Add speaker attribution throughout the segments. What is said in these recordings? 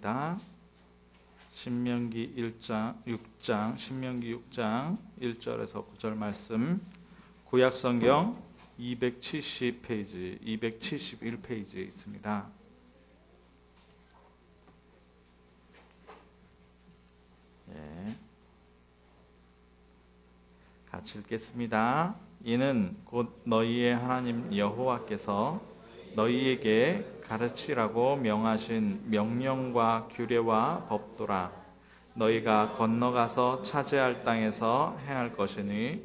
Speaker 1: 있습니다. 신명기 6장 1절에서 9절 말씀, 구약성경 270페이지, 271페이지에 있습니다. 같이 읽겠습니다. 이는 곧 너희의 하나님 여호와께서 너희에게 가르치라고 명하신 명령과 규례와 법도라. 너희가 건너가서 차지할 땅에서 행할 것이니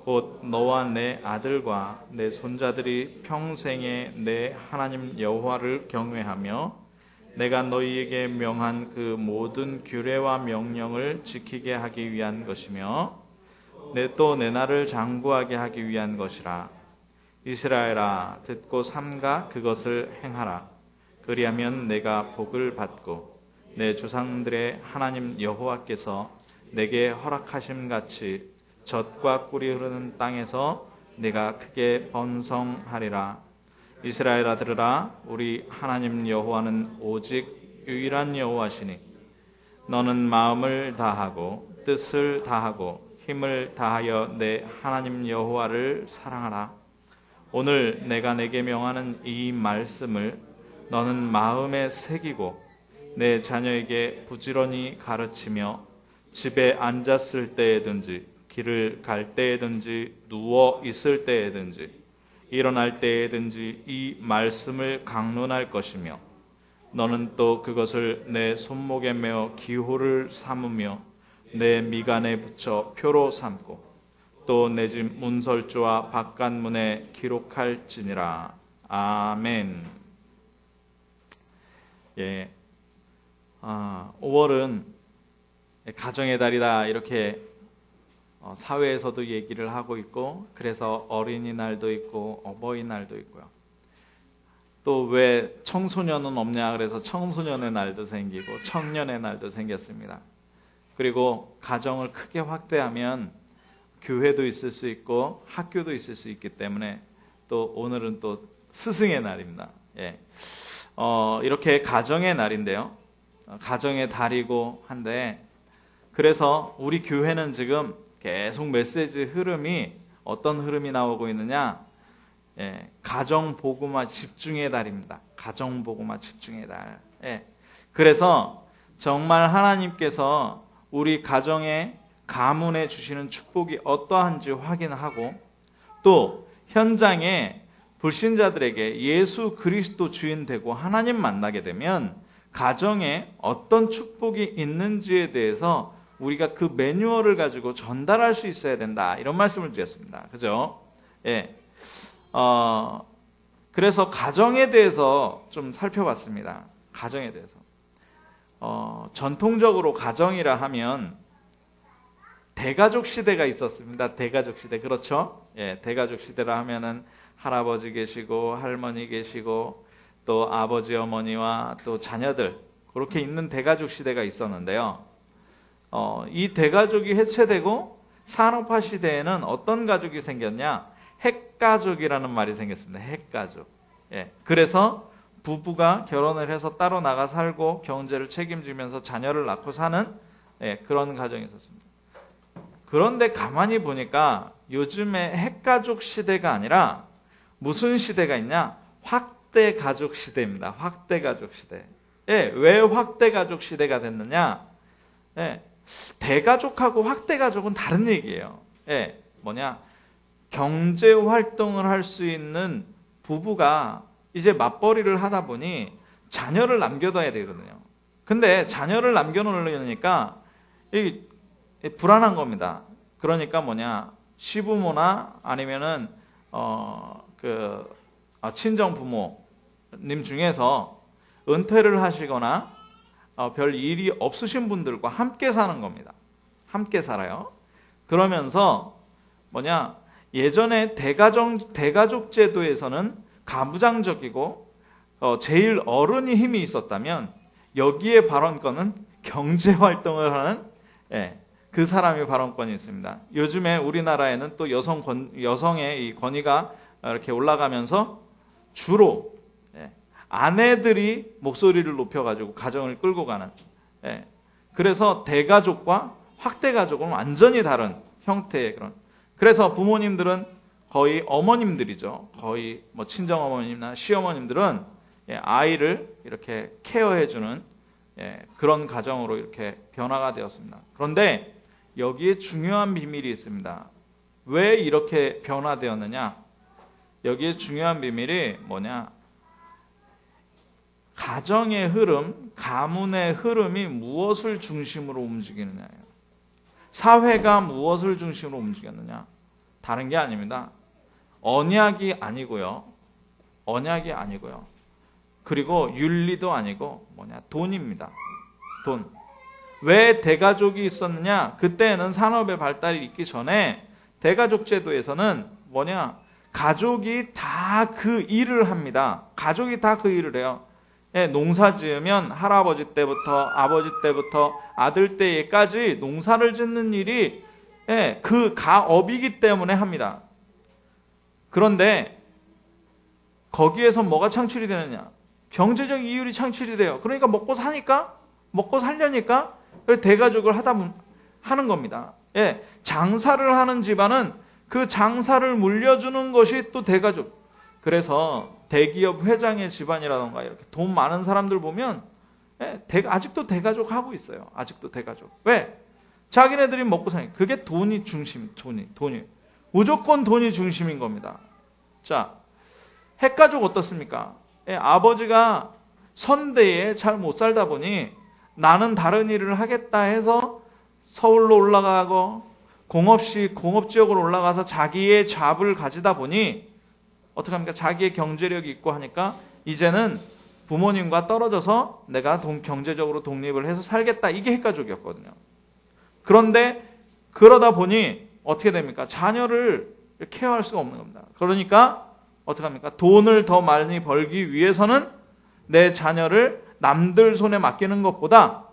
Speaker 1: 곧 너와 내 아들과 내 손자들이 평생에 내 하나님 여호와를 경외하며 내가 너희에게 명한 그 모든 규례와 명령을 지키게 하기 위한 것이며 또 내 나를 장구하게 하기 위한 것이라. 이스라엘아, 듣고 삼가 그것을 행하라. 그리하면 내가 복을 받고 내 조상들의 하나님 여호와께서 내게 허락하심 같이 젖과 꿀이 흐르는 땅에서 내가 크게 번성하리라. 이스라엘아, 들으라. 우리 하나님 여호와는 오직 유일한 여호와시니 너는 마음을 다하고 뜻을 다하고 힘을 다하여 내 하나님 여호와를 사랑하라. 오늘 내가 내게 명하는 이 말씀을 너는 마음에 새기고 내 자녀에게 부지런히 가르치며 집에 앉았을 때에든지 길을 갈 때에든지 누워 있을 때에든지 일어날 때에든지 이 말씀을 강론할 것이며 너는 또 그것을 내 손목에 메어 기호를 삼으며 내 미간에 붙여 표로 삼고 또 내 집 문설주와 바깥문에 기록할지니라. 아멘. 5월은 가정의 달이다 이렇게 사회에서도 얘기를 하고 있고, 그래서 어린이날도 있고 어버이날도 있고요. 또 왜 청소년은 없냐 그래서 청소년의 날도 생기고 청년의 날도 생겼습니다. 그리고 가정을 크게 확대하면 교회도 있을 수 있고 학교도 있을 수 있기 때문에 또 오늘은 또 스승의 날입니다. 이렇게 가정의 날인데요, 가정의 달이고 한데, 그래서 우리 교회는 지금 계속 메시지 흐름이 어떤 흐름이 나오고 있느냐, 가정 복음화 집중의 달입니다. 가정 복음화 집중의 달. 그래서 정말 하나님께서 우리 가정에 가문에 주시는 축복이 어떠한지 확인하고, 또 현장에 불신자들에게 예수 그리스도 주인 되고 하나님 만나게 되면 가정에 어떤 축복이 있는지에 대해서 우리가 그 매뉴얼을 가지고 전달할 수 있어야 된다, 이런 말씀을 드렸습니다. 그죠? 그래서 가정에 대해서 좀 살펴봤습니다. 가정에 대해서. 전통적으로 가정이라 하면 대가족 시대가 있었습니다. 대가족 시대. 그렇죠? 대가족 시대라 하면은 할아버지 계시고 할머니 계시고 또 아버지 어머니와 또 자녀들, 그렇게 있는 대가족 시대가 있었는데요. 이 대가족이 해체되고 산업화 시대에는 어떤 가족이 생겼냐? 핵가족이라는 말이 생겼습니다. 핵가족. 그래서 부부가 결혼을 해서 따로 나가 살고 경제를 책임지면서 자녀를 낳고 사는 그런 가정이 있었습니다. 그런데 가만히 보니까 요즘에 핵가족 시대가 아니라 무슨 시대가 있냐? 확대가족 시대입니다. 확대가족 시대. 왜 확대가족 시대가 됐느냐? 대가족하고 확대가족은 다른 얘기예요. 뭐냐? 경제활동을 할 수 있는 부부가 이제 맞벌이를 하다 보니 자녀를 남겨둬야 되거든요. 근데 자녀를 남겨놓으려니까 불안한 겁니다. 그러니까 뭐냐, 시부모나 아니면은 친정 부모님 중에서 은퇴를 하시거나 별 일이 없으신 분들과 함께 사는 겁니다. 함께 살아요. 그러면서 뭐냐, 예전에 대가족 제도에서는 가부장적이고 제일 어른이 힘이 있었다면 여기에 발언권은 경제활동을 하는 그 사람의 발언권이 있습니다. 요즘에 우리나라에는 또 여성의 이 권위가 이렇게 올라가면서 주로 아내들이 목소리를 높여가지고 가정을 끌고 가는. 예. 그래서 대가족과 확대가족은 완전히 다른 형태의 그런. 그래서 부모님들은 거의 어머님들이죠. 거의 뭐 친정 어머님이나 시어머님들은 아이를 이렇게 케어해주는 그런 가정으로 이렇게 변화가 되었습니다. 그런데 여기에 중요한 비밀이 있습니다. 왜 이렇게 변화되었느냐? 여기에 중요한 비밀이 뭐냐? 가정의 흐름, 가문의 흐름이 무엇을 중심으로 움직이느냐예요. 사회가 무엇을 중심으로 움직였느냐? 다른 게 아닙니다. 언약이 아니고요. 언약이 아니고요. 그리고 윤리도 아니고 뭐냐? 돈입니다. 돈. 왜 대가족이 있었느냐? 그때는 산업의 발달이 있기 전에 대가족 제도에서는 뭐냐? 가족이 다 그 일을 합니다. 가족이 다 그 일을 해요. 농사 지으면 할아버지 때부터 아버지 때부터 아들 때까지 농사를 짓는 일이 그 가업이기 때문에 합니다. 그런데 거기에서 뭐가 창출이 되느냐? 경제적 이율이 창출이 돼요. 그러니까 먹고 사니까, 먹고 살려니까 대가족을 하는 겁니다. 장사를 하는 집안은 그 장사를 물려주는 것이 또 대가족. 그래서 대기업 회장의 집안이라던가 이렇게 돈 많은 사람들 보면 아직도 대가족 하고 있어요. 아직도 대가족. 왜? 자기네들이 먹고 사니까. 그게 돈이 중심, 돈이. 무조건 돈이 중심인 겁니다. 자, 핵가족 어떻습니까? 아버지가 선대에 잘 못 살다 보니 나는 다른 일을 하겠다 해서 서울로 올라가고 공업지역으로 올라가서 자기의 잡을 가지다 보니 어떡합니까? 자기의 경제력이 있고 하니까 이제는 부모님과 떨어져서 내가 경제적으로 독립을 해서 살겠다. 이게 핵가족이었거든요. 그런데 그러다 보니 어떻게 됩니까? 자녀를 케어할 수가 없는 겁니다. 그러니까 어떡합니까? 돈을 더 많이 벌기 위해서는 내 자녀를 남들 손에 맡기는 것보다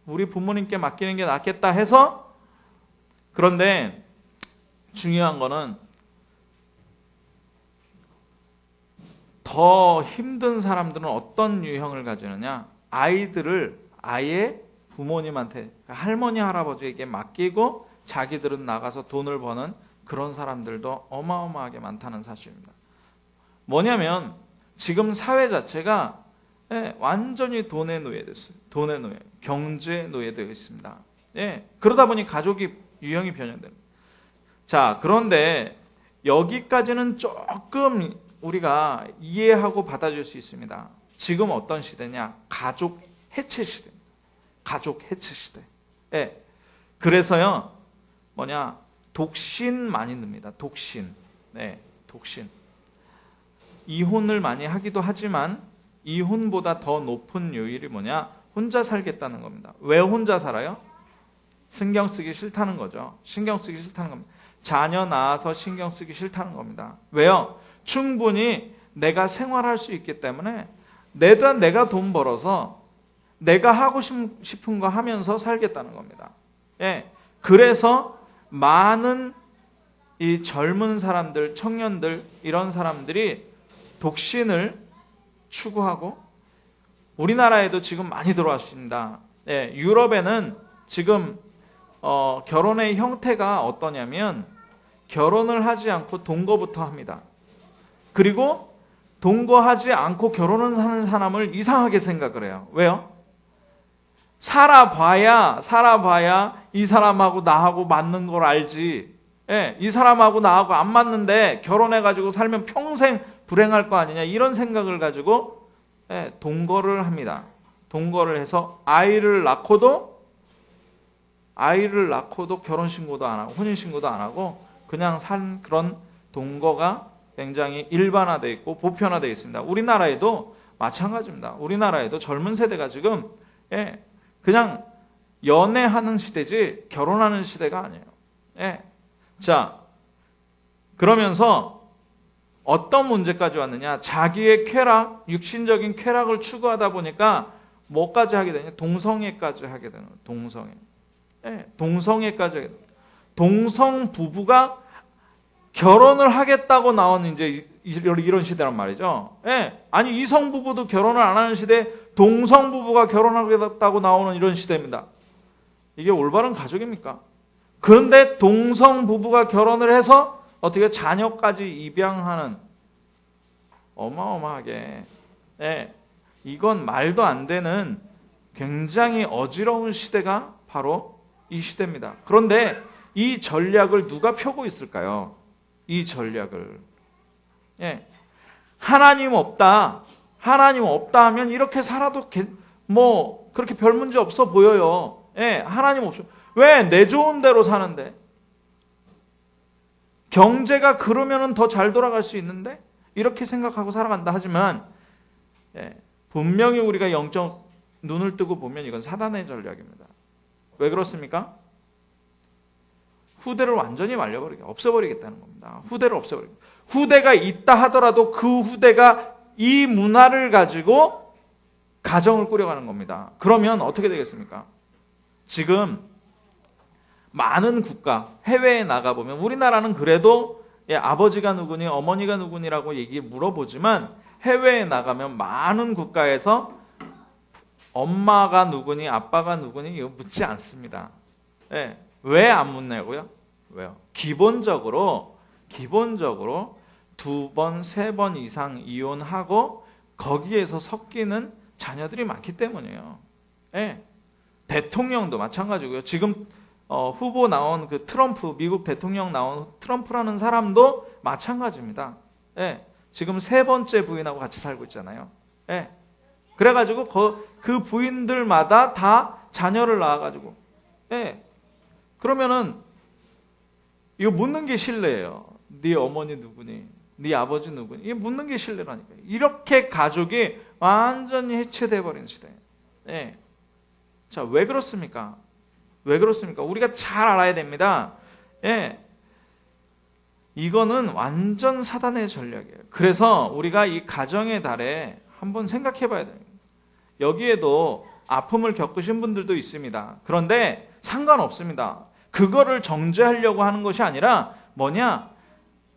Speaker 1: 우리 부모님께 맡기는 게 낫겠다 해서. 그런데 중요한 거는 더 힘든 사람들은 어떤 유형을 가지느냐? 아이들을 아예 부모님한테, 할머니 할아버지에게 맡기고 자기들은 나가서 돈을 버는 그런 사람들도 어마어마하게 많다는 사실입니다. 뭐냐면 지금 사회 자체가 완전히 돈의 노예됐어요. 돈의 노예, 경제 노예되어 있습니다. 그러다 보니 가족이 유형이 변형됩니다. 자, 그런데 여기까지는 조금 우리가 이해하고 받아줄 수 있습니다. 지금 어떤 시대냐? 가족 해체 시대입니다. 가족 해체 시대. 그래서요, 독신 많이 듭니다. 독신. 독신. 이혼을 많이 하기도 하지만 이혼보다 더 높은 요일이 혼자 살겠다는 겁니다. 왜 혼자 살아요? 신경 쓰기 싫다는 거죠. 신경 쓰기 싫다는 겁니다. 자녀 낳아서 신경 쓰기 싫다는 겁니다. 왜요? 충분히 내가 생활할 수 있기 때문에 내가 돈 벌어서 내가 하고 싶은 거 하면서 살겠다는 겁니다. 그래서 많은 이 젊은 사람들, 청년들, 이런 사람들이 독신을 추구하고 우리나라에도 지금 많이 들어왔습니다. 유럽에는 지금 결혼의 형태가 어떠냐면 결혼을 하지 않고 동거부터 합니다. 그리고 동거하지 않고 결혼을 하는 사람을 이상하게 생각을 해요. 왜요? 살아봐야 이 사람하고 나하고 맞는 걸 알지. 이 사람하고 나하고 안 맞는데 결혼해가지고 살면 평생 불행할 거 아니냐, 이런 생각을 가지고 동거를 합니다. 동거를 해서 아이를 낳고도 결혼신고도 안 하고 혼인신고도 안 하고 그냥 산 그런 동거가 굉장히 일반화되어 있고 보편화되어 있습니다. 우리나라에도 마찬가지입니다. 우리나라에도 젊은 세대가 지금 그냥 연애하는 시대지 결혼하는 시대가 아니에요. 자, 그러면서 어떤 문제까지 왔느냐? 자기의 쾌락, 육신적인 쾌락을 추구하다 보니까 뭐까지 하게 되냐? 동성애까지 하게 되는 거예요. 동성애. 동성애까지 하게 되는 거예요. 동성 부부가 결혼을 하겠다고 나온 이제 이런 시대란 말이죠. 예. 아니 이성 부부도 결혼을 안 하는 시대, 동성 부부가 결혼하겠다고 나오는 이런 시대입니다. 이게 올바른 가족입니까? 그런데 동성 부부가 결혼을 해서 어떻게 자녀까지 입양하는, 어마어마하게, 예. 이건 말도 안 되는 굉장히 어지러운 시대가 바로 이 시대입니다. 그런데 이 전략을 누가 펴고 있을까요? 이 전략을. 예. 하나님 없다 하면 이렇게 살아도 뭐 그렇게 별 문제 없어 보여요. 예. 하나님 없어. 왜? 내 좋은 대로 사는데. 경제가 그러면은 더 잘 돌아갈 수 있는데 이렇게 생각하고 살아간다 하지만, 예. 분명히 우리가 영적 눈을 뜨고 보면 이건 사단의 전략입니다. 왜 그렇습니까? 후대를 완전히 말려버리게, 없애버리겠다는 겁니다. 후대를 없애버리고, 후대가 있다 하더라도 그 후대가 이 문화를 가지고 가정을 꾸려가는 겁니다. 그러면 어떻게 되겠습니까? 지금 많은 국가, 해외에 나가보면, 우리나라는 그래도 아버지가 누구니 어머니가 누구니라고 물어보지만, 해외에 나가면 많은 국가에서 엄마가 누구니 아빠가 누구니 이거 묻지 않습니다. 예. 왜 안 묻냐고요? 왜요? 기본적으로 2번, 3번 이상 이혼하고 거기에서 섞이는 자녀들이 많기 때문이에요. 예. 대통령도 마찬가지고요. 지금 후보 나온 그 트럼프, 미국 대통령 나온 트럼프라는 사람도 마찬가지입니다. 예. 지금 3번째 부인하고 같이 살고 있잖아요. 예. 그래가지고 그 부인들마다 다 자녀를 낳아가지고, 예. 그러면은 이거 묻는 게 신뢰예요. 네 어머니 누구니? 네 아버지 누구니? 이게 묻는 게 신뢰라니까요. 이렇게 가족이 완전히 해체돼 버린 시대. 예. 자, 왜 그렇습니까? 왜 그렇습니까? 우리가 잘 알아야 됩니다. 예. 이거는 완전 사단의 전략이에요. 그래서 우리가 이 가정의 달에 한번 생각해 봐야 됩니다. 여기에도 아픔을 겪으신 분들도 있습니다. 그런데 상관없습니다. 그거를 정죄하려고 하는 것이 아니라 뭐냐?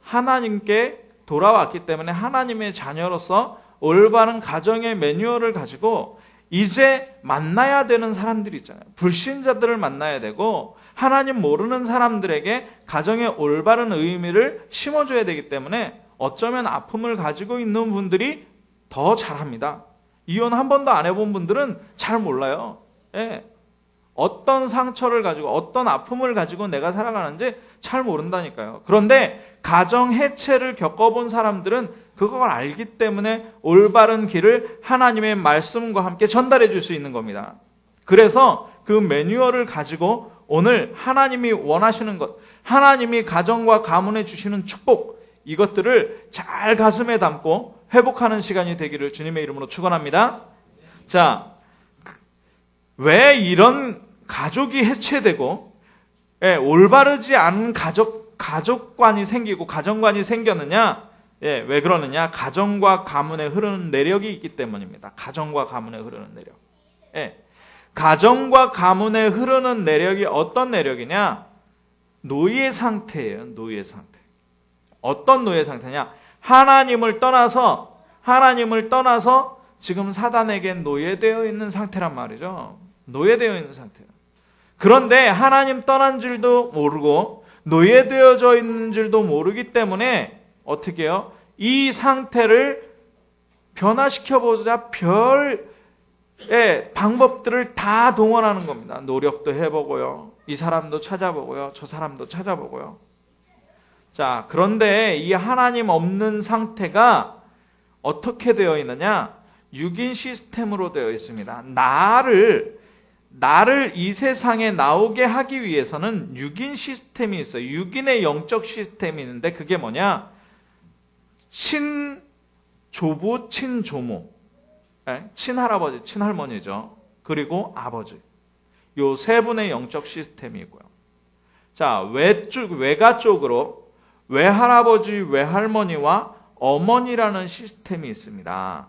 Speaker 1: 하나님께 돌아왔기 때문에 하나님의 자녀로서 올바른 가정의 매뉴얼을 가지고 이제 만나야 되는 사람들이 있잖아요. 불신자들을 만나야 되고 하나님 모르는 사람들에게 가정의 올바른 의미를 심어줘야 되기 때문에 어쩌면 아픔을 가지고 있는 분들이 더 잘합니다. 이혼 한 번도 안 해본 분들은 잘 몰라요. 예. 어떤 상처를 가지고 어떤 아픔을 가지고 내가 살아가는지 잘 모른다니까요. 그런데 가정 해체를 겪어본 사람들은 그걸 알기 때문에 올바른 길을 하나님의 말씀과 함께 전달해 줄 수 있는 겁니다. 그래서 그 매뉴얼을 가지고 오늘 하나님이 원하시는 것, 하나님이 가정과 가문에 주시는 축복, 이것들을 잘 가슴에 담고 회복하는 시간이 되기를 주님의 이름으로 축원합니다. 자, 왜 이런 가족이 해체되고 올바르지 않은 가족관이 생기고 가정관이 생겼느냐? 왜 그러느냐? 가정과 가문에 흐르는 내력이 있기 때문입니다. 가정과 가문에 흐르는 내력. 가정과 가문에 흐르는 내력이 어떤 내력이냐? 노예 상태예요. 노예 상태. 어떤 노예 상태냐? 하나님을 떠나서 지금 사단에게 노예되어 있는 상태란 말이죠. 노예되어 있는 상태예요. 그런데 하나님 떠난 줄도 모르고 노예되어져 있는 줄도 모르기 때문에 어떻게 해요? 이 상태를 변화시켜보자 별의 방법들을 다 동원하는 겁니다. 노력도 해보고요. 이 사람도 찾아보고요. 저 사람도 찾아보고요. 자, 그런데 이 하나님 없는 상태가 어떻게 되어 있느냐? 6인 시스템으로 되어 있습니다. 나를 이 세상에 나오게 하기 위해서는 6인 시스템이 있어요. 6인의 영적 시스템이 있는데 그게 뭐냐? 친조부, 친조모, 친할아버지, 친할머니죠. 그리고 아버지. 요 세 분의 영적 시스템이 있고요. 자, 외가 쪽으로 외할아버지, 외할머니와 어머니라는 시스템이 있습니다.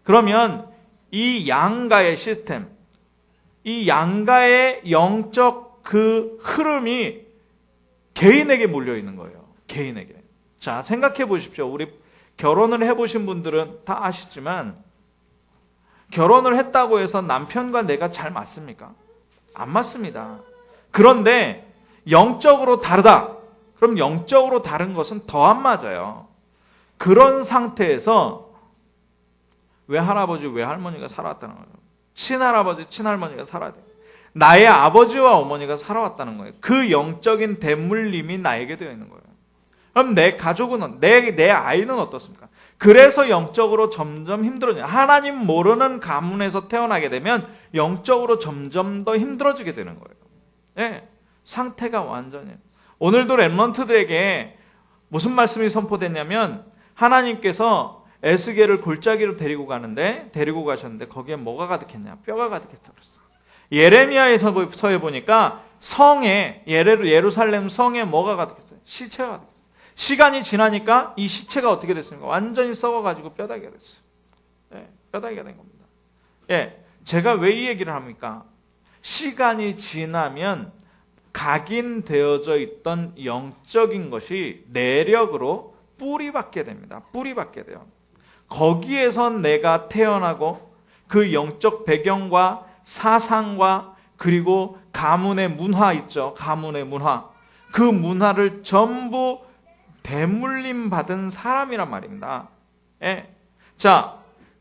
Speaker 1: 그러면 이 양가의 시스템, 이 양가의 영적 그 흐름이 개인에게 몰려 있는 거예요. 개인에게. 자, 생각해 보십시오. 우리 결혼을 해보신 분들은 다 아시지만 결혼을 했다고 해서 남편과 내가 잘 맞습니까? 안 맞습니다. 그런데 영적으로 다르다. 그럼 영적으로 다른 것은 더 안 맞아요. 그런 상태에서 외할아버지, 외할머니가 살아왔다는 거예요. 친할아버지, 친할머니가 살아야 돼요. 나의 아버지와 어머니가 살아왔다는 거예요. 그 영적인 대물림이 나에게 되어 있는 거예요. 그럼 내 가족은, 내 아이는 어떻습니까? 그래서 영적으로 점점 힘들어져요. 하나님 모르는 가문에서 태어나게 되면 영적으로 점점 더 힘들어지게 되는 거예요. 네, 상태가 완전히. 오늘도 렘넌트들에게 무슨 말씀이 선포됐냐면 하나님께서 에스겔을 골짜기로 데리고 가셨는데 거기에 뭐가 가득했냐? 뼈가 가득했다고 그랬어요. 예레미야에서에 보니까 성에, 예루살렘 성에 뭐가 가득했어요? 시체가 가득했어요. 시간이 지나니까 이 시체가 어떻게 됐습니까? 완전히 썩어가지고 뼈다귀가 됐어요. 예, 뼈다귀가 된 겁니다. 예, 제가 왜 이 얘기를 합니까? 시간이 지나면 각인되어져 있던 영적인 것이 내력으로 뿌리박게 됩니다. 뿌리박게 돼요. 거기에선 내가 태어나고 그 영적 배경과 사상과 그리고 가문의 문화 있죠. 가문의 문화. 그 문화를 전부 대물림 받은 사람이란 말입니다. 예. 자,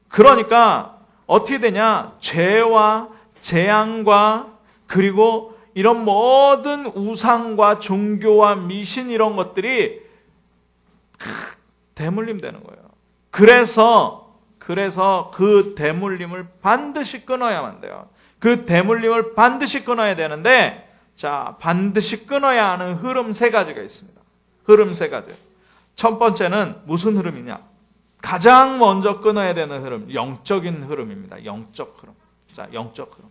Speaker 1: 그러니까 어떻게 되냐? 죄와 재앙과 그리고 이런 모든 우상과 종교와 미신 이런 것들이 대물림 되는 거예요. 그래서 그 대물림을 반드시 끊어야만 돼요. 그 대물림을 반드시 끊어야 되는데, 자, 반드시 끊어야 하는 흐름 세 가지가 있습니다. 흐름 세 가지. 첫 번째는 무슨 흐름이냐? 가장 먼저 끊어야 되는 흐름, 영적인 흐름입니다. 영적 흐름. 자, 영적 흐름.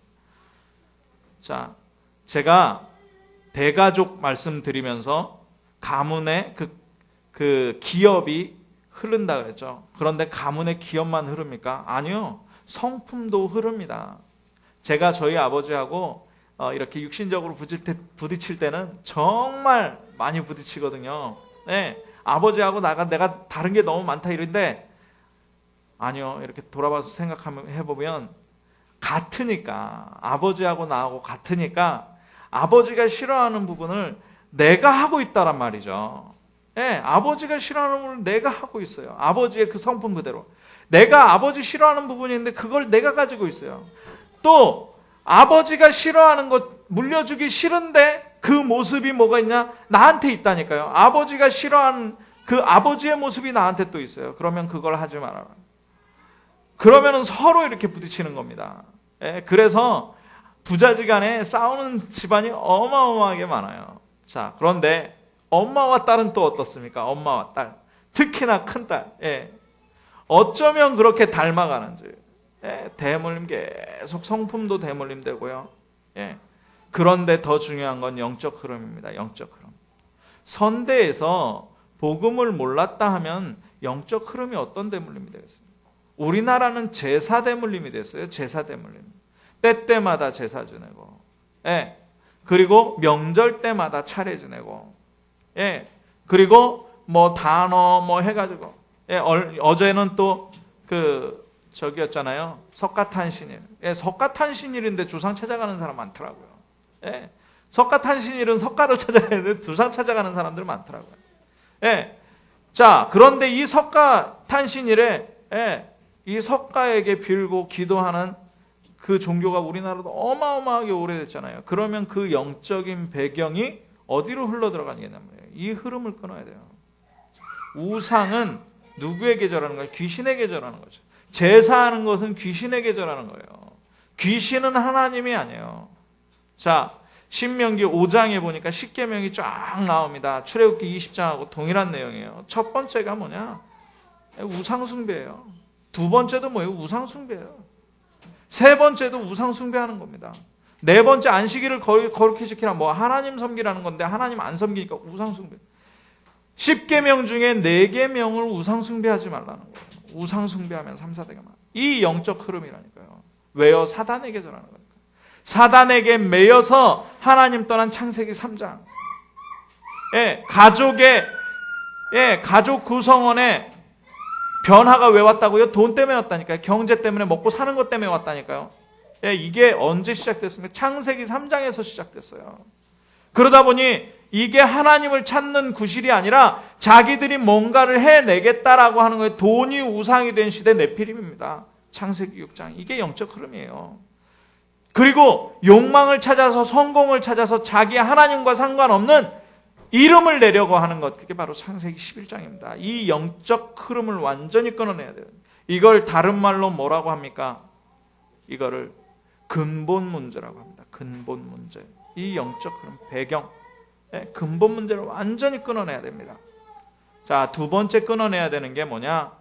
Speaker 1: 자, 제가 대가족 말씀드리면서 가문의 그 기업이 흐른다 그랬죠. 그런데 가문의 기업만 흐릅니까? 아니요. 성품도 흐릅니다. 제가 저희 아버지하고 이렇게 육신적으로 부딪힐 때는 정말 많이 부딪히거든요. 네, 아버지하고 내가 다른 게 너무 많다 이런데 아니요. 이렇게 돌아봐서 해보면 같으니까, 아버지하고 나하고 같으니까 아버지가 싫어하는 부분을 내가 하고 있다란 말이죠. 네, 아버지가 싫어하는 부분을 내가 하고 있어요. 아버지의 그 성품 그대로. 내가 아버지 싫어하는 부분이 있는데 그걸 내가 가지고 있어요. 또 아버지가 싫어하는 것 물려주기 싫은데 그 모습이 뭐가 있냐? 나한테 있다니까요. 아버지가 싫어하는 그 아버지의 모습이 나한테 또 있어요. 그러면 그걸 하지 말아라. 그러면은 서로 이렇게 부딪히는 겁니다. 예, 그래서 부자지간에 싸우는 집안이 어마어마하게 많아요. 자, 그런데 엄마와 딸은 또 어떻습니까? 엄마와 딸, 특히나 큰딸, 예, 어쩌면 그렇게 닮아가는지. 예, 대물림 계속 성품도 대물림되고요. 예, 그런데 더 중요한 건 영적 흐름입니다. 영적 흐름. 선대에서 복음을 몰랐다 하면 영적 흐름이 어떤 대물림이 되겠습니까? 우리나라는 제사 대물림이 됐어요. 제사 대물림. 때때마다 제사 지내고, 예, 그리고 명절 때마다 차례 지내고, 예, 그리고 뭐 단어 뭐 해가지고, 예, 어제는 또 저기였잖아요. 석가탄신일. 예, 석가탄신일인데 조상 찾아가는 사람 많더라고요. 예, 석가탄신일은 석가를 찾아야 되는데 조상 찾아가는 사람들 많더라고요. 예, 자, 그런데 이 석가탄신일에, 예, 이 석가에게 빌고 기도하는 그 종교가 우리나라도 어마어마하게 오래됐잖아요. 그러면 그 영적인 배경이 어디로 흘러 들어가느냐면 이 흐름을 끊어야 돼요. 우상은 누구에게 절하는 거예요? 귀신에게 절하는 거죠. 제사하는 것은 귀신에게 절하는 거예요. 귀신은 하나님이 아니에요. 자, 신명기 5장에 보니까 십계명이 쫙 나옵니다. 출애굽기 20장하고 동일한 내용이에요. 첫 번째가 뭐냐? 우상숭배예요. 두 번째도 뭐예요? 우상숭배예요. 세 번째도 우상숭배하는 겁니다. 네 번째 안식일을 거룩히 지키라, 뭐 하나님 섬기라는 건데 하나님 안 섬기니까 우상숭배. 10계명 중에 4계명을 우상숭배하지 말라는 거예요. 우상숭배하면 3, 4대가 많아요. 이 영적 흐름이라니까요. 왜요? 사단에게 전하는 거니까. 사단에게 매여서 하나님 떠난 창세기 3장. 예, 가족 구성원에 변화가 왜 왔다고요? 돈 때문에 왔다니까요. 경제 때문에, 먹고 사는 것 때문에 왔다니까요. 예, 이게 언제 시작됐습니까? 창세기 3장에서 시작됐어요. 그러다 보니 이게 하나님을 찾는 구실이 아니라 자기들이 뭔가를 해내겠다라고 하는 거예요. 돈이 우상이 된 시대 네피림입니다. 창세기 6장. 이게 영적 흐름이에요. 그리고 욕망을 찾아서, 성공을 찾아서 자기 하나님과 상관없는 이름을 내려고 하는 것, 그게 바로 창세기 11장입니다. 이 영적 흐름을 완전히 끊어내야 돼요. 이걸 다른 말로 뭐라고 합니까? 이거를 근본 문제라고 합니다. 근본 문제. 이 영적 흐름, 배경, 근본 문제를 완전히 끊어내야 됩니다. 자, 두 번째 끊어내야 되는 게 뭐냐?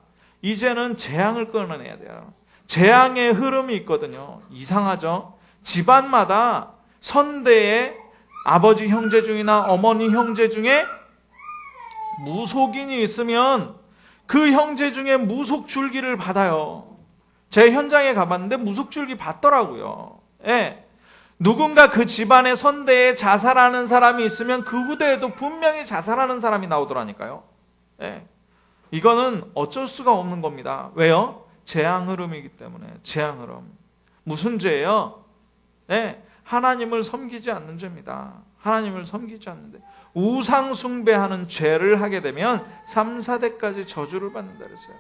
Speaker 1: 이제는 재앙을 끊어내야 돼요. 재앙의 흐름이 있거든요. 이상하죠? 집안마다 선대에 아버지 형제 중이나 어머니 형제 중에 무속인이 있으면 그 형제 중에 무속 줄기를 받아요. 제 현장에 가봤는데 무속 줄기 받더라고요. 예. 누군가 그 집안의 선대에 자살하는 사람이 있으면 그 후대에도 분명히 자살하는 사람이 나오더라니까요. 예. 이거는 어쩔 수가 없는 겁니다. 왜요? 재앙 흐름이기 때문에. 재앙 흐름. 무슨 죄예요? 예. 하나님을 섬기지 않는 죄입니다. 하나님을 섬기지 않는데 우상 숭배하는 죄를 하게 되면 3, 4대까지 저주를 받는다 그랬어요.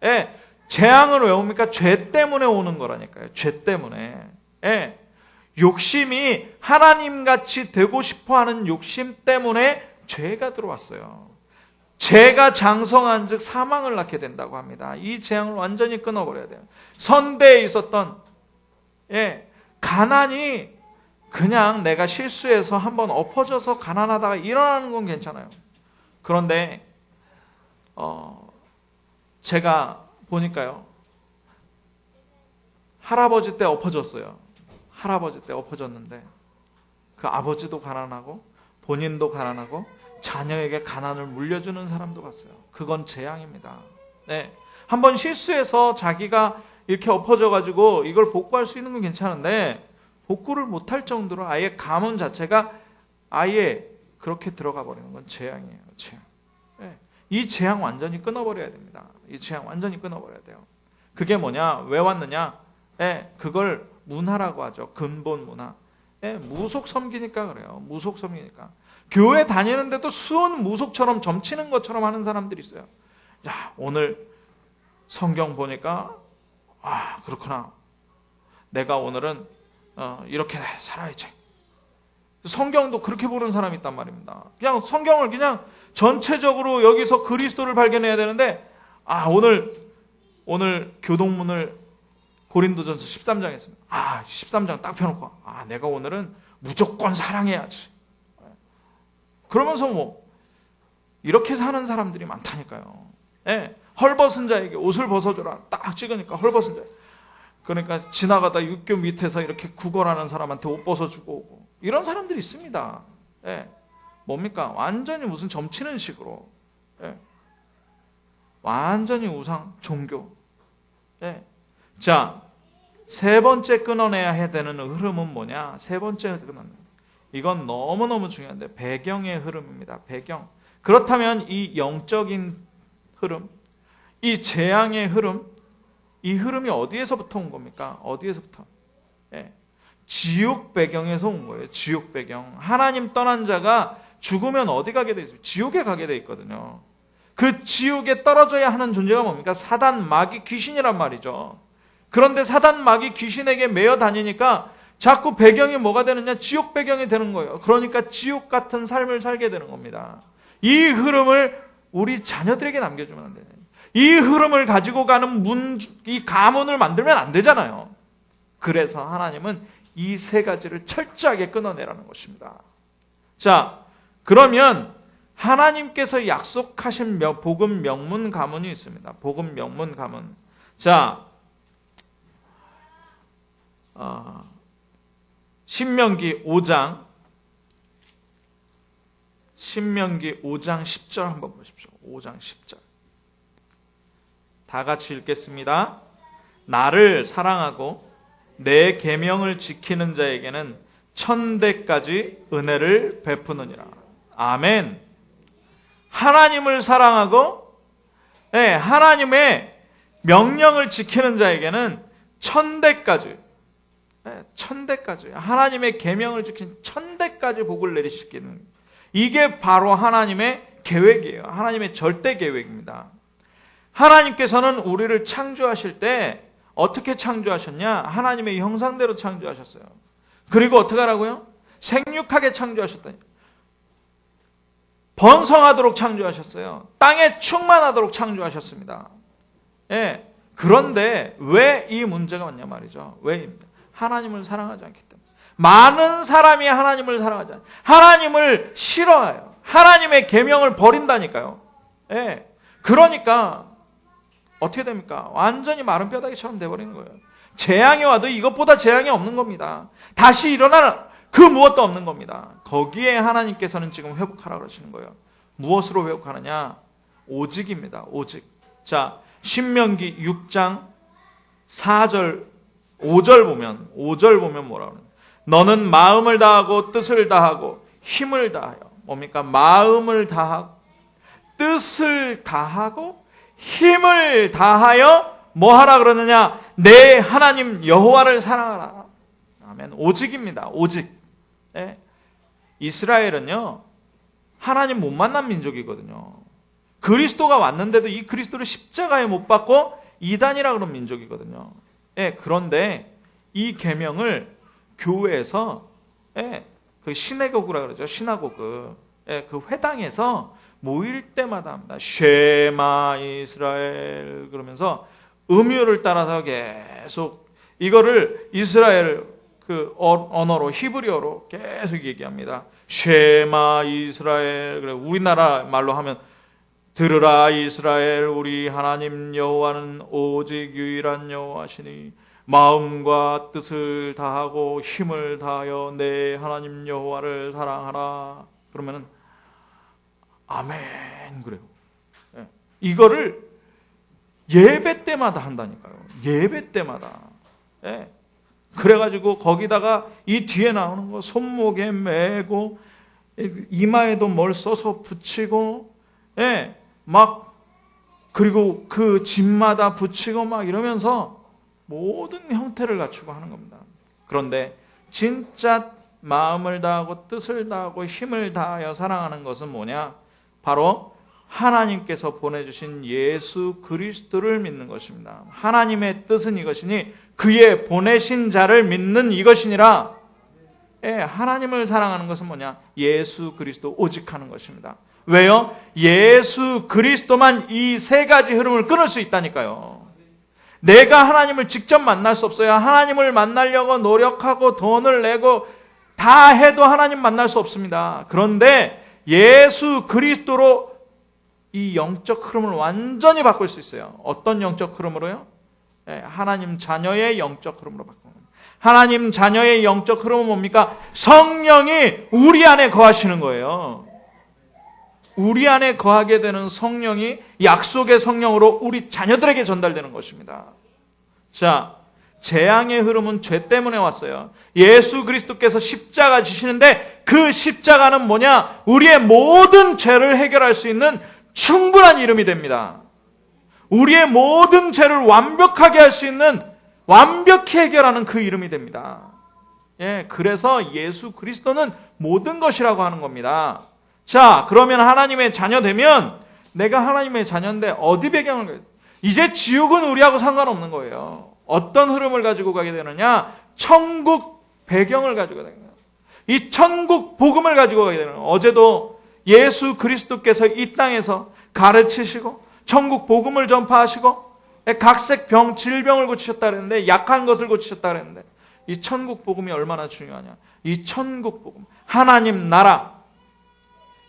Speaker 1: 예. 재앙을 왜 옵니까? 죄 때문에 오는 거라니까요. 죄 때문에. 예. 욕심이 하나님같이 되고 싶어하는 욕심 때문에 죄가 들어왔어요. 죄가 장성한 즉 사망을 낳게 된다고 합니다. 이 재앙을 완전히 끊어버려야 돼요. 선대에 있었던 가난이 그냥 내가 실수해서 한번 엎어져서 가난하다가 일어나는 건 괜찮아요. 그런데 제가 보니까요, 할아버지 때 엎어졌어요. 할아버지 때 엎어졌는데 그 아버지도 가난하고 본인도 가난하고 자녀에게 가난을 물려주는 사람도 봤어요. 그건 재앙입니다. 네. 한번 실수해서 자기가 이렇게 엎어져가지고 이걸 복구할 수 있는 건 괜찮은데 복구를 못할 정도로 아예 가문 자체가 아예 그렇게 들어가 버리는 건 재앙이에요. 재앙. 네. 이 재앙 완전히 끊어버려야 됩니다. 이 재앙 완전히 끊어버려야 돼요. 그게 뭐냐? 왜 왔느냐? 네. 그걸 문화라고 하죠. 근본 문화. 네. 무속 섬기니까 그래요. 무속 섬기니까. 교회 다니는데도 수은 무속처럼 점치는 것처럼 하는 사람들이 있어요. 야, 오늘 성경 보니까 그렇구나. 내가 오늘은 이렇게 살아야지. 성경도 그렇게 보는 사람이 있단 말입니다. 그냥 성경을 그냥 전체적으로 여기서 그리스도를 발견해야 되는데 오늘 교동문을 고린도전서 13장에 있습니다. 13장 딱 펴놓고 내가 오늘은 무조건 사랑해야지. 그러면서 이렇게 사는 사람들이 많다니까요. 예, 헐벗은 자에게 옷을 벗어줘라. 딱 찍으니까 헐벗은 자. 그러니까 지나가다 육교 밑에서 이렇게 구걸하는 사람한테 옷 벗어주고 오고 이런 사람들이 있습니다. 예, 뭡니까? 완전히 무슨 점치는 식으로. 예, 완전히 우상 종교. 예. 자, 세 번째 끊어내야 되는 흐름은 뭐냐? 세 번째 끊어내야 이건 너무너무 중요한데 배경의 흐름입니다. 배경. 그렇다면 이 영적인 흐름, 이 재앙의 흐름, 이 흐름이 어디에서부터 온 겁니까? 어디에서부터? 예. 지옥 배경에서 온 거예요. 지옥 배경. 하나님 떠난 자가 죽으면 어디 가게 돼 있어요? 지옥에 가게 돼 있거든요. 그 지옥에 떨어져야 하는 존재가 뭡니까? 사단, 마귀, 귀신이란 말이죠. 그런데 사단, 마귀, 귀신에게 매여 다니니까 자꾸 배경이 뭐가 되느냐? 지옥 배경이 되는 거예요. 그러니까 지옥 같은 삶을 살게 되는 겁니다. 이 흐름을 우리 자녀들에게 남겨주면 안 돼요. 이 흐름을 가지고 가는 이 가문을 만들면 안 되잖아요. 그래서 하나님은 이 세 가지를 철저하게 끊어내라는 것입니다. 자, 그러면 하나님께서 약속하신 복음 명문 가문이 있습니다. 복음 명문 가문. 자, 신명기 5장 10절 한번 보십시오. 5장 10절. 다 같이 읽겠습니다. 나를 사랑하고 내 계명을 지키는 자에게는 천대까지 은혜를 베푸느니라. 아멘. 하나님을 사랑하고 예, 하나님의 명령을 지키는 자에게는 천대까지, 천대까지, 하나님의 계명을 지킨 천대까지 복을 내리시키는, 이게 바로 하나님의 계획이에요. 하나님의 절대 계획입니다. 하나님께서는 우리를 창조하실 때 어떻게 창조하셨냐? 하나님의 형상대로 창조하셨어요. 그리고 어떻게 하라고요? 생육하게 창조하셨다니. 번성하도록 창조하셨어요. 땅에 충만하도록 창조하셨습니다. 예. 그런데 왜 이 문제가 왔냐 말이죠. 왜입니다. 하나님을 사랑하지 않기 때문에. 많은 사람이 하나님을 사랑하지 않아요. 하나님을 싫어해요. 하나님의 계명을 버린다니까요. 예. 그러니까 어떻게 됩니까? 완전히 마른 뼈다귀처럼 돼버리는 거예요. 재앙이 와도 이것보다 재앙이 없는 겁니다. 다시 일어나는 그 무엇도 없는 겁니다. 거기에 하나님께서는 지금 회복하라고 그러시는 거예요. 무엇으로 회복하느냐? 오직입니다. 오직. 자, 신명기 6장 4절 5절 보면 뭐라고 하냐? 너는 마음을 다하고 뜻을 다하고 힘을 다하여, 뭡니까? 마음을 다하고 뜻을 다하고 힘을 다하여 뭐 하라 그러느냐? 내 하나님 여호와를 사랑하라. 아멘. 오직입니다. 오직. 예. 이스라엘은요, 하나님 못 만난 민족이거든요. 그리스도가 왔는데도 이 그리스도를 십자가에 못 박고 이단이라 그런 민족이거든요. 예. 그런데 이 계명을 교회에서, 예, 그 시내고그라 그러죠. 시나고그. 예, 그 회당에서 모일 때마다 합니다. 쉐마 이스라엘 그러면서 음유를 따라서 계속 이거를 이스라엘 그 언어로, 히브리어로 계속 얘기합니다. 쉐마 이스라엘. 그래, 우리나라 말로 하면 들으라 이스라엘, 우리 하나님 여호와는 오직 유일한 여호와시니 마음과 뜻을 다하고 힘을 다하여 내 하나님 여호와를 사랑하라. 그러면은 아멘 그래요. 예. 이거를 예배 때마다 한다니까요. 예배 때마다. 예. 그래가지고 거기다가 이 뒤에 나오는 거 손목에 매고 이마에도 뭘 써서 붙이고, 예, 막 그리고 그 집마다 붙이고 막 이러면서 모든 형태를 갖추고 하는 겁니다. 그런데 진짜 마음을 다하고 뜻을 다하고 힘을 다하여 사랑하는 것은 뭐냐? 바로 하나님께서 보내주신 예수 그리스도를 믿는 것입니다. 하나님의 뜻은 이것이니 그의 보내신 자를 믿는 이것이니라. 예, 하나님을 사랑하는 것은 뭐냐? 예수 그리스도 오직하는 것입니다. 왜요? 예수 그리스도만 이 세 가지 흐름을 끊을 수 있다니까요. 내가 하나님을 직접 만날 수 없어요. 하나님을 만나려고 노력하고 돈을 내고 다 해도 하나님 만날 수 없습니다. 그런데 예수 그리스도로 이 영적 흐름을 완전히 바꿀 수 있어요. 어떤 영적 흐름으로요? 네, 하나님 자녀의 영적 흐름으로 바꾸는 겁니다. 하나님 자녀의 영적 흐름은 뭡니까? 성령이 우리 안에 거하시는 거예요. 우리 안에 거하게 되는 성령이 약속의 성령으로 우리 자녀들에게 전달되는 것입니다. 자, 재앙의 흐름은 죄 때문에 왔어요. 예수 그리스도께서 십자가 지시는데 그 십자가는 뭐냐? 우리의 모든 죄를 해결할 수 있는 충분한 이름이 됩니다. 우리의 모든 죄를 완벽하게 할 수 있는, 완벽히 해결하는 그 이름이 됩니다. 예, 그래서 예수 그리스도는 모든 것이라고 하는 겁니다. 자, 그러면 하나님의 자녀 되면 내가 하나님의 자녀인데 어디 배경을, 이제 지옥은 우리하고 상관없는 거예요. 어떤 흐름을 가지고 가게 되느냐? 천국 배경을 가지고 가게 되는 거예요. 이 천국 복음을 가지고 가게 되는 거예요. 어제도 예수 그리스도께서 이 땅에서 가르치시고 천국 복음을 전파하시고 각색 병, 질병을 고치셨다 그랬는데, 약한 것을 고치셨다 그랬는데, 이 천국 복음이 얼마나 중요하냐? 이 천국 복음, 하나님 나라,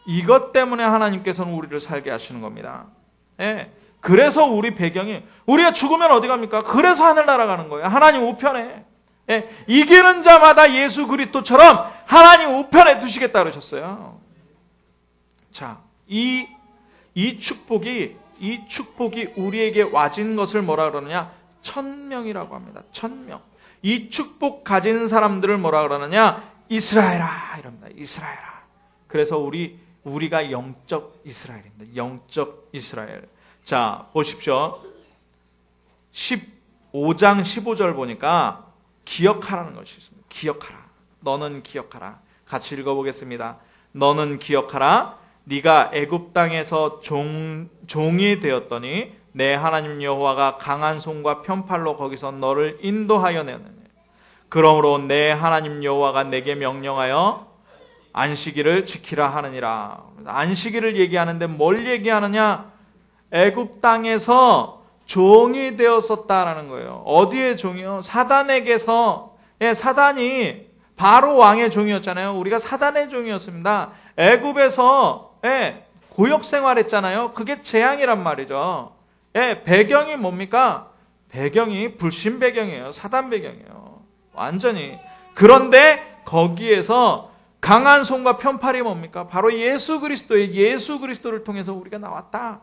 Speaker 1: 이것 때문에 하나님께서는 우리를 살게 하시는 겁니다. 예. 그래서 우리 배경이, 우리가 죽으면 어디 갑니까? 그래서 하늘나라 가는 거예요. 하나님 우편에. 예. 이기는 자마다 예수 그리스도처럼 하나님 우편에 두시겠다 그러셨어요. 자, 이 축복이 우리에게 와진 것을 뭐라 그러느냐? 천명이라고 합니다. 천명. 이 축복 가진 사람들을 뭐라 그러느냐? 이스라엘아 이럽니다. 이스라엘아. 그래서 우리가 영적 이스라엘입니다. 영적 이스라엘. 자, 보십시오. 15장 15절 보니까 기억하라는 것이 있습니다. 기억하라. 너는 기억하라. 같이 읽어보겠습니다. 너는 기억하라. 네가 애굽 땅에서 종이 되었더니 내 하나님 여호와가 강한 손과 편팔로 거기서 너를 인도하여 내느니 그러므로 내 하나님 여호와가 내게 명령하여 안식일을 지키라 하느니라. 안식일을 얘기하는데 뭘 얘기하느냐? 애굽 땅에서 종이 되었었다라는 거예요. 어디의 종이요? 사단에게서. 사단이 바로 왕의 종이었잖아요. 우리가 사단의 종이었습니다. 애굽에서 고역 생활했잖아요. 그게 재앙이란 말이죠. 배경이 뭡니까? 배경이 불신 배경이에요. 사단 배경이에요. 완전히. 그런데 거기에서 강한 손과 편팔이 뭡니까? 바로 예수 그리스도를 통해서 우리가 나왔다.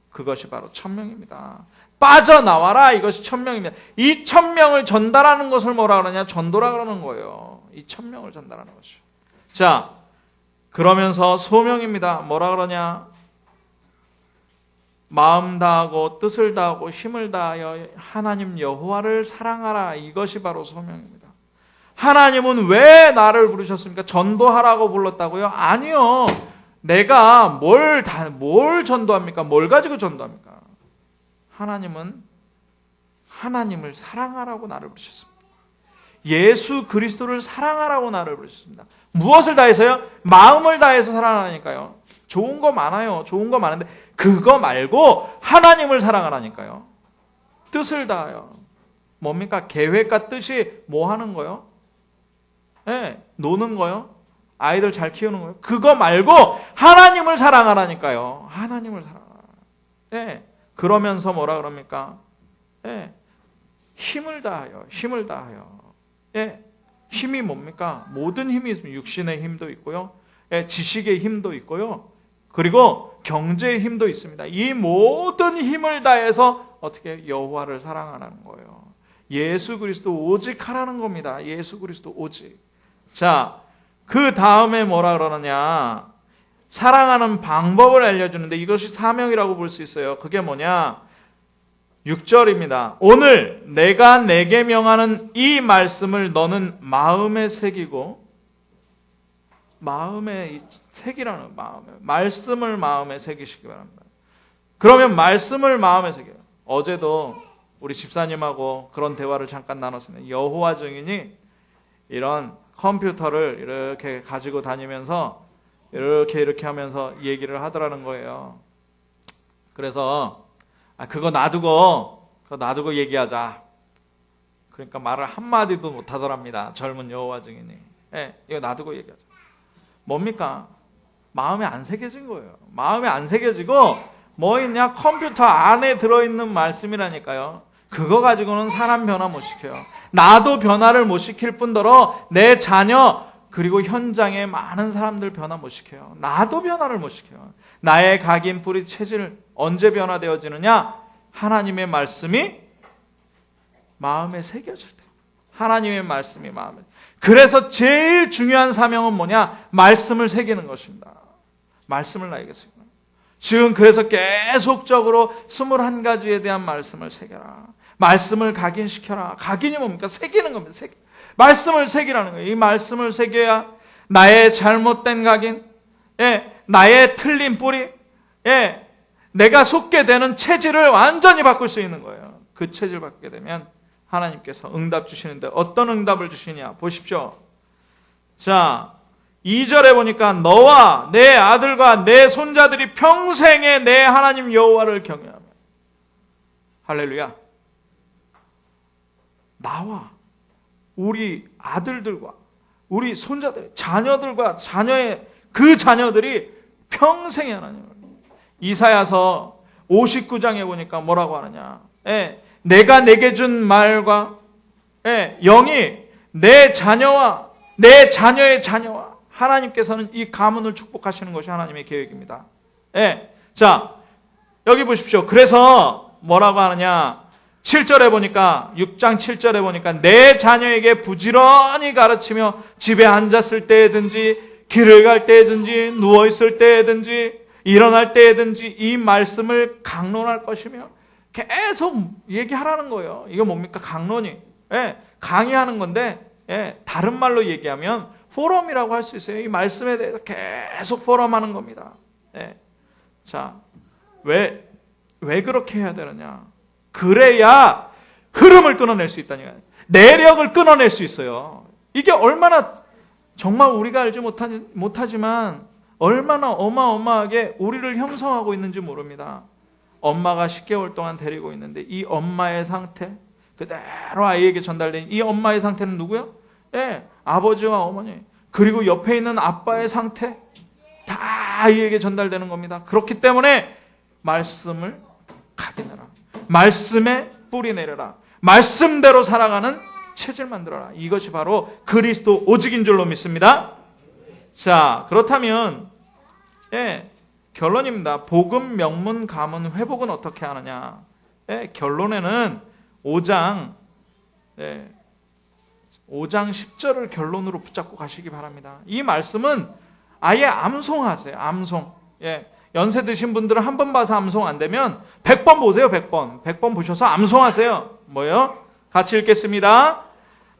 Speaker 1: 그것이 바로 천명입니다. 빠져나와라. 이것이 천명입니다. 이 천명을 전달하는 것을 뭐라 그러냐? 전도라 그러는 거예요. 이 천명을 전달하는 것이죠. 자, 그러면서 소명입니다. 뭐라 그러냐? 마음 다하고 뜻을 다하고 힘을 다하여 하나님 여호와를 사랑하라. 이것이 바로 소명입니다. 하나님은 왜 나를 부르셨습니까? 전도하라고 불렀다고요? 아니요. 내가 뭘 전도합니까? 뭘 가지고 전도합니까? 하나님은 하나님을 사랑하라고 나를 부르셨습니다. 예수 그리스도를 사랑하라고 나를 부르셨습니다. 무엇을 다해서요? 마음을 다해서 사랑하라니까요. 좋은 거 많아요. 좋은 거 많은데 그거 말고 하나님을 사랑하라니까요. 뜻을 다하여. 뭡니까? 계획과 뜻이 뭐 하는 거요? 노는 거요? 아이들 잘 키우는 거요? 그거 말고 하나님을 사랑하라니까요. 하나님을 사랑하라. 그러면서 뭐라 그럽니까? 힘을 다하여. 힘이 뭡니까? 모든 힘이 있습니다. 육신의 힘도 있고요. 지식의 힘도 있고요. 그리고 경제의 힘도 있습니다. 이 모든 힘을 다해서 어떻게 여호와를 사랑하라는 거예요. 예수 그리스도 오직 하라는 겁니다. 예수 그리스도 오직. 자, 그 다음에 뭐라 그러느냐? 사랑하는 방법을 알려주는데 이것이 사명이라고 볼 수 있어요. 그게 뭐냐? 6절입니다. 오늘 내가 내게 명하는 이 말씀을 너는 마음에 새기고, 마음에 새기라는 말씀을 마음에 새기시기 바랍니다. 그러면 말씀을 마음에 새겨요. 어제도 우리 집사님하고 그런 대화를 잠깐 나눴습니다. 여호와 증인이 이런 컴퓨터를 이렇게 가지고 다니면서 이렇게 하면서 얘기를 하더라는 거예요. 그래서 그거 놔두고 얘기하자. 그러니까 말을 한마디도 못하더랍니다. 젊은 여호와 증인이. 이거 놔두고 얘기하자. 뭡니까? 마음에 안 새겨진 거예요. 마음에 안 새겨지고 뭐 있냐? 컴퓨터 안에 들어있는 말씀이라니까요. 그거 가지고는 사람 변화 못 시켜요. 나도 변화를 못 시킬 뿐더러 내 자녀 그리고 현장에 많은 사람들 변화 못 시켜요. 나도 변화를 못 시켜요. 나의 각인 뿌리 체질 언제 변화되어지느냐? 하나님의 말씀이 마음에 새겨질 때. 하나님의 말씀이 마음에. 그래서 제일 중요한 사명은 뭐냐? 말씀을 새기는 것입니다. 말씀을 나에게 새기는. 지금 그래서 계속적으로 21가지에 대한 말씀을 새겨라. 말씀을 각인시켜라. 각인이 뭡니까? 새기는 겁니다. 말씀을 새기라는 거예요. 이 말씀을 새겨야 나의 잘못된 각인, 나의 틀린 뿌리, 내가 속게 되는 체질을 완전히 바꿀 수 있는 거예요. 그 체질을 바꾸게 되면 하나님께서 응답 주시는데 어떤 응답을 주시냐 보십시오. 자, 2절에 보니까 너와 내 아들과 내 손자들이 평생에 내 하나님 여호와를 경외하며. 할렐루야. 나와 우리 아들들과 우리 손자들, 자녀들과 자녀의 그 자녀들이 평생에 하나님을. 이사야서 59장에 보니까 뭐라고 하느냐? 내가 내게 준 말과 영이 내 자녀와 내 자녀의 자녀와 하나님께서는 이 가문을 축복하시는 것이 하나님의 계획입니다. 자, 여기 보십시오. 그래서 뭐라고 하느냐? 7절에 보니까 6장 7절에 보니까 내 자녀에게 부지런히 가르치며 집에 앉았을 때든지 길을 갈 때든지 누워있을 때든지 일어날 때에든지 이 말씀을 강론할 것이며 계속 얘기하라는 거예요. 이게 뭡니까? 강론이. 예, 강의하는 건데 다른 말로 얘기하면 포럼이라고 할 수 있어요. 이 말씀에 대해서 계속 포럼하는 겁니다. 자, 왜 그렇게 해야 되느냐? 그래야 흐름을 끊어낼 수 있다니까요. 내력을 끊어낼 수 있어요. 이게 얼마나 정말 우리가 알지 못하지만 얼마나 어마어마하게 우리를 형성하고 있는지 모릅니다. 엄마가 10개월 동안 데리고 있는데 이 엄마의 상태 그대로 아이에게 전달된 이 엄마의 상태는 누구요? 아버지와 어머니 그리고 옆에 있는 아빠의 상태 다 아이에게 전달되는 겁니다. 그렇기 때문에 말씀을 각인해라. 말씀에 뿌리 내려라. 말씀대로 살아가는 체질 만들어라. 이것이 바로 그리스도 오직인 줄로 믿습니다. 자, 그렇다면 결론입니다. 복음, 명문, 가문, 회복은 어떻게 하느냐? 결론에는 5장 10절을 결론으로 붙잡고 가시기 바랍니다. 이 말씀은 아예 암송하세요. 암송. 연세 드신 분들은 한 번 봐서 암송 안 되면 100번 보세요. 100번 보셔서 암송하세요. 뭐요? 같이 읽겠습니다.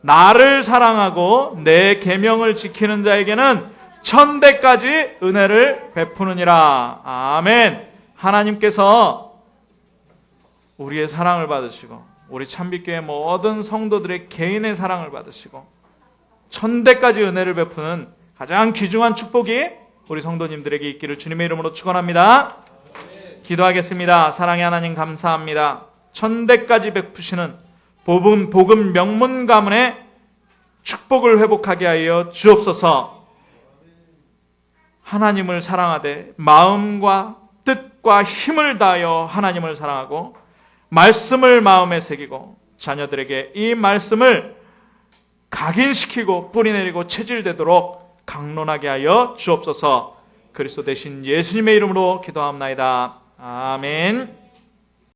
Speaker 1: 나를 사랑하고 내 계명을 지키는 자에게는 천대까지 은혜를 베푸느니라. 아멘. 하나님께서 우리의 사랑을 받으시고 우리 참빛교회 모든 성도들의 개인의 사랑을 받으시고 천대까지 은혜를 베푸는 가장 귀중한 축복이 우리 성도님들에게 있기를 주님의 이름으로 축원합니다. 기도하겠습니다. 사랑의 하나님 감사합니다. 천대까지 베푸시는 복음 명문 가문의 축복을 회복하게 하여 주옵소서. 하나님을 사랑하되 마음과 뜻과 힘을 다하여 하나님을 사랑하고 말씀을 마음에 새기고 자녀들에게 이 말씀을 각인시키고 뿌리내리고 체질되도록 강론하게 하여 주옵소서. 그리스도 대신 예수님의 이름으로 기도합나이다. 아멘.